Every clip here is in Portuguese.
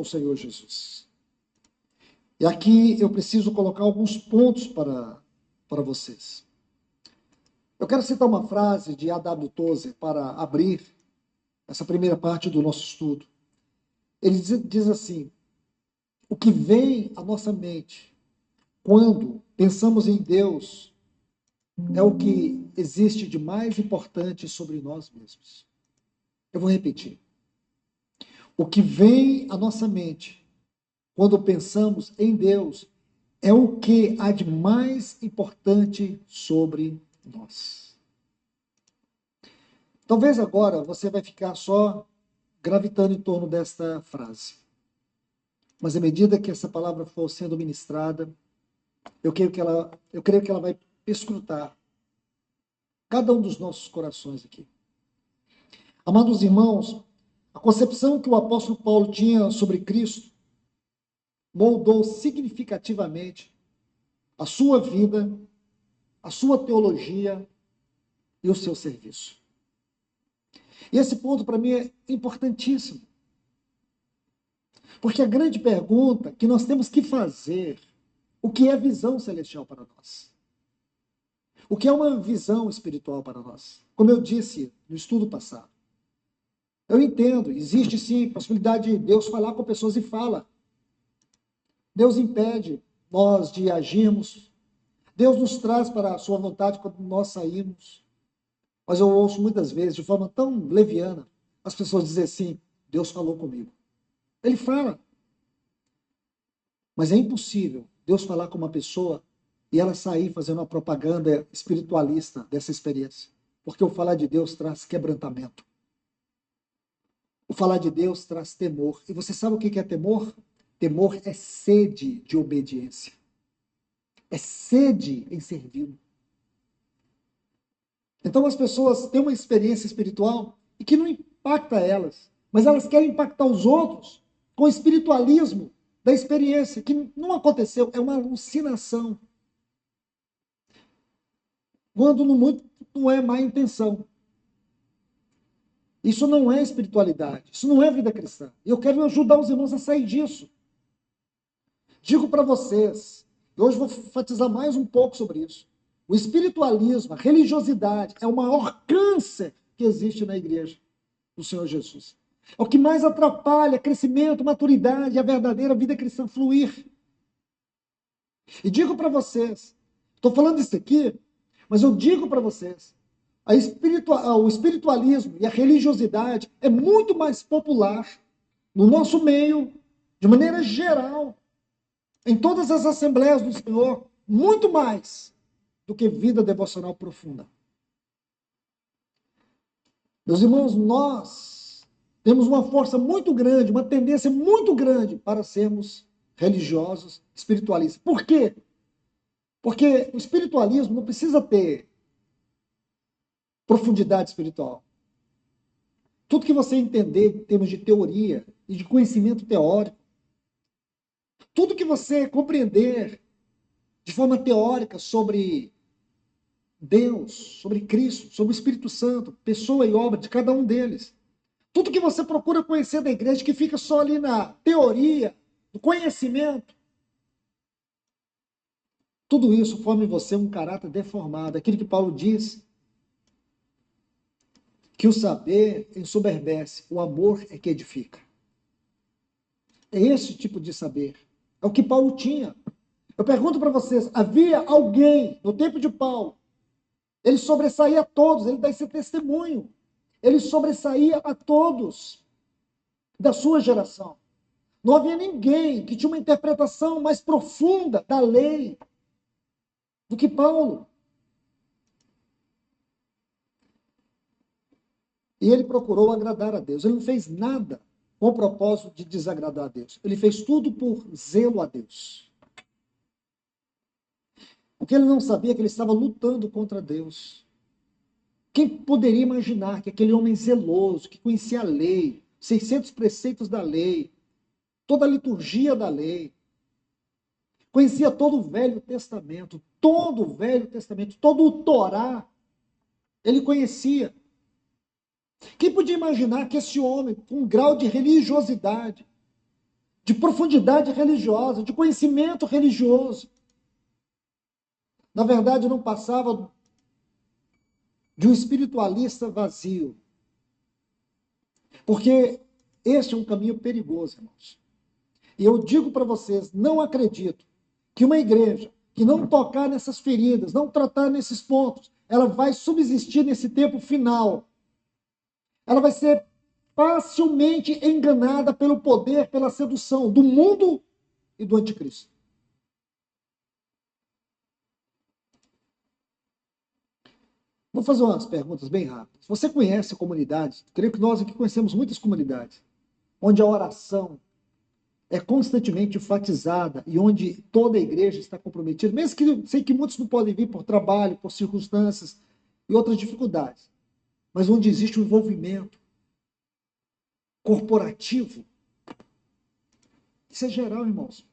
com o Senhor Jesus. E aqui eu preciso colocar alguns pontos para vocês. Eu quero citar uma frase de A.W. Tozer para abrir essa primeira parte do nosso estudo. Ele diz assim: o que vem à nossa mente quando pensamos em Deus é o que existe de mais importante sobre nós mesmos. Eu vou repetir. O que vem à nossa mente quando pensamos em Deus é o que há de mais importante sobre nós. Talvez agora você vai ficar só gravitando em torno desta frase. Mas à medida que essa palavra for sendo ministrada, eu creio que ela vai perscrutar cada um dos nossos corações aqui. Amados irmãos, a concepção que o apóstolo Paulo tinha sobre Cristo moldou significativamente a sua vida, a sua teologia e o seu serviço. E esse ponto para mim é importantíssimo. Porque a grande pergunta que nós temos que fazer, o que é visão celestial para nós? O que é uma visão espiritual para nós? Como eu disse no estudo passado, eu entendo, existe sim a possibilidade de Deus falar com pessoas e fala. Deus impede nós de agirmos. Deus nos traz para a sua vontade quando nós saímos. Mas eu ouço muitas vezes, de forma tão leviana, as pessoas dizem assim: Deus falou comigo. Ele fala. Mas é impossível Deus falar com uma pessoa e ela sair fazendo uma propaganda espiritualista dessa experiência. Porque o falar de Deus traz quebrantamento. O falar de Deus traz temor. E você sabe o que é temor? Temor é sede de obediência. É sede em servi-lo. Então as pessoas têm uma experiência espiritual e que não impacta elas, mas elas querem impactar os outros com o espiritualismo da experiência, que não aconteceu, é uma alucinação. Quando não é má intenção. Isso não é espiritualidade, isso não é vida cristã. E eu quero ajudar os irmãos a sair disso. Digo para vocês, e hoje vou enfatizar mais um pouco sobre isso. O espiritualismo, a religiosidade, é o maior câncer que existe na igreja do Senhor Jesus. É o que mais atrapalha crescimento, maturidade, a verdadeira vida cristã fluir. E digo para vocês, estou falando isso aqui, mas eu digo para vocês, o espiritualismo e a religiosidade é muito mais popular no nosso meio, de maneira geral, em todas as assembleias do Senhor, muito mais do que vida devocional profunda. Meus irmãos, nós temos uma força muito grande, uma tendência muito grande para sermos religiosos, espiritualistas. Por quê? Porque o espiritualismo não precisa ter profundidade espiritual. Tudo que você entender em termos de teoria e de conhecimento teórico, tudo que você compreender de forma teórica sobre Deus, sobre Cristo, sobre o Espírito Santo, pessoa e obra de cada um deles. Tudo que você procura conhecer da igreja que fica só ali na teoria, no conhecimento, tudo isso forma em você um caráter deformado. Aquilo que Paulo diz, que o saber ensoberbece, o amor é que edifica. É esse tipo de saber. É o que Paulo tinha. Eu pergunto para vocês, havia alguém no tempo de Paulo, ele sobressaía a todos, ele dá esse testemunho. Ele sobressaía a todos da sua geração. Não havia ninguém que tinha uma interpretação mais profunda da lei do que Paulo. E ele procurou agradar a Deus. Ele não fez nada com o propósito de desagradar a Deus. Ele fez tudo por zelo a Deus. Porque ele não sabia que ele estava lutando contra Deus. Quem poderia imaginar que aquele homem zeloso, que conhecia a lei, 600 preceitos da lei, toda a liturgia da lei, conhecia todo o Velho Testamento, todo o Torá, ele conhecia. Quem podia imaginar que esse homem, com um grau de religiosidade, de profundidade religiosa, de conhecimento religioso. Na verdade, não passava de um espiritualista vazio. Porque este é um caminho perigoso, irmãos. E eu digo para vocês, não acredito que uma igreja que não tocar nessas feridas, não tratar nesses pontos, ela vai subsistir nesse tempo final. Ela vai ser facilmente enganada pelo poder, pela sedução do mundo e do anticristo. Vou fazer umas perguntas bem rápidas. Você conhece comunidades? Creio que nós aqui conhecemos muitas comunidades, onde a oração é constantemente enfatizada e onde toda a igreja está comprometida, mesmo que sei que muitos não podem vir por trabalho, por circunstâncias e outras dificuldades, mas onde existe um envolvimento corporativo. Isso é geral, irmãos.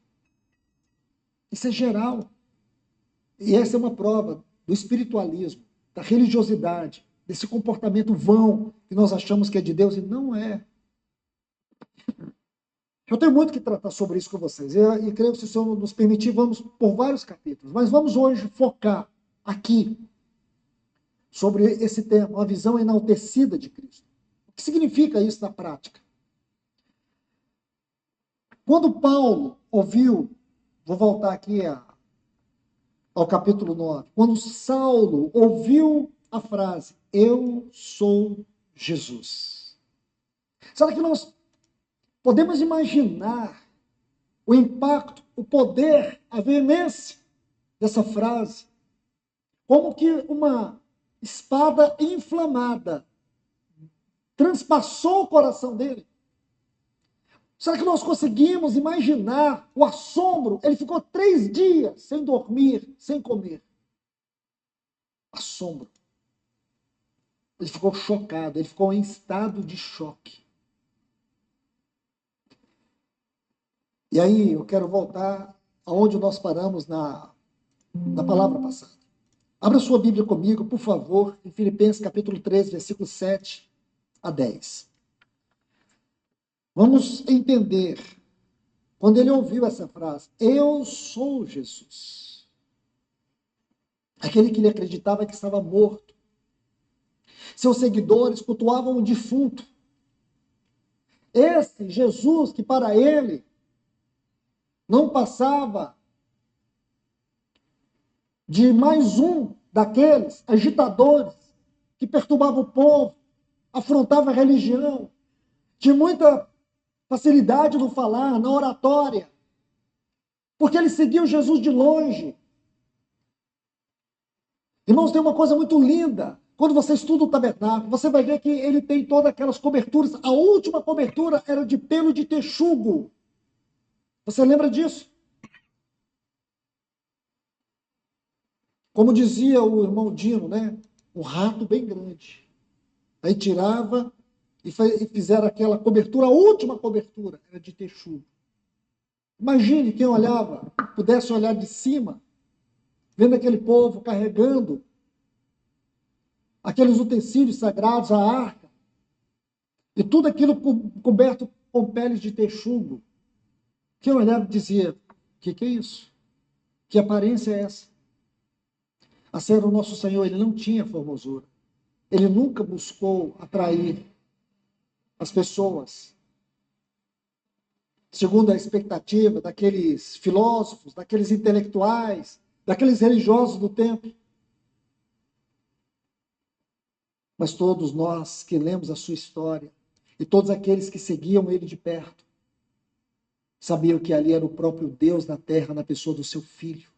Isso é geral. E essa é uma prova do espiritualismo, da religiosidade, desse comportamento vão que nós achamos que é de Deus e não é. Eu tenho muito que tratar sobre isso com vocês. E creio que, se o Senhor nos permitir, vamos por vários capítulos. Mas vamos hoje focar aqui sobre esse tema, uma visão enaltecida de Cristo. O que significa isso na prática? Quando Paulo ouviu, vou voltar aqui ao capítulo 9, quando Saulo ouviu a frase, eu sou Jesus. Sabe que nós podemos imaginar o impacto, o poder, a veemência dessa frase, como que uma espada inflamada transpassou o coração dele. Será que nós conseguimos imaginar o assombro? Ele ficou 3 dias sem dormir, sem comer. Assombro. Ele ficou chocado, ele ficou em estado de choque. E aí eu quero voltar aonde nós paramos na palavra passada. Abra sua Bíblia comigo, por favor, em Filipenses capítulo 3, versículos 7 a 10. Vamos entender, quando ele ouviu essa frase, eu sou Jesus. Aquele que ele acreditava que estava morto. Seus seguidores cultuavam um defunto. Esse Jesus que para ele não passava de mais um daqueles agitadores que perturbavam o povo, afrontavam a religião, tinha muita facilidade no falar, na oratória, porque ele seguiu Jesus de longe. Irmãos, tem uma coisa muito linda. Quando você estuda o tabernáculo, você vai ver que ele tem todas aquelas coberturas. A última cobertura era de pelo de texugo. Você lembra disso? Como dizia o irmão Dino, né? Um rato bem grande. Aí tirava e fizeram aquela cobertura, a última cobertura era de texugo. Imagine quem olhava, pudesse olhar de cima, vendo aquele povo carregando aqueles utensílios sagrados, a arca, e tudo aquilo coberto com peles de texugo. Quem olhava dizia, o que é isso? Que aparência é essa? Assim era o nosso Senhor, ele não tinha formosura. Ele nunca buscou atrair as pessoas segundo a expectativa daqueles filósofos, daqueles intelectuais, daqueles religiosos do tempo. Mas todos nós que lemos a sua história e todos aqueles que seguiam ele de perto sabiam que ali era o próprio Deus na terra, na pessoa do seu filho.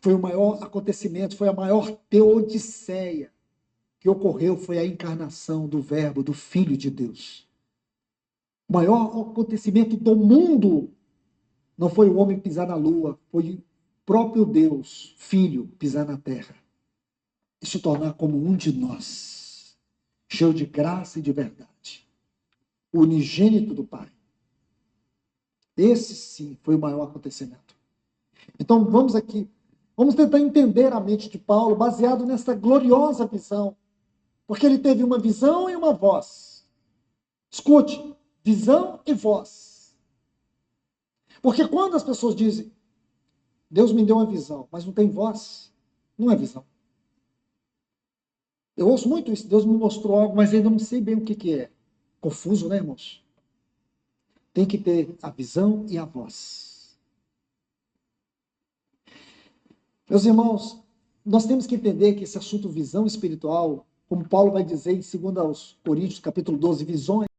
Foi o maior acontecimento, foi a maior teodiceia que ocorreu, foi a encarnação do Verbo, do Filho de Deus. O maior acontecimento do mundo não foi o homem pisar na lua, foi o próprio Deus, Filho, pisar na terra e se tornar como um de nós, cheio de graça e de verdade, o unigênito do Pai. Esse sim foi o maior acontecimento. Então vamos aqui, vamos tentar entender a mente de Paulo baseado nessa gloriosa visão, porque ele teve uma visão e uma voz. Escute, visão e voz. Porque quando as pessoas dizem, Deus me deu uma visão, mas não tem voz, não é visão. Eu ouço muito isso, Deus me mostrou algo, mas ainda não sei bem o que que é. Confuso, né, irmãos? Tem que ter a visão e a voz. Meus irmãos, nós temos que entender que esse assunto visão espiritual, como Paulo vai dizer em 2 Coríntios, capítulo 12, visões,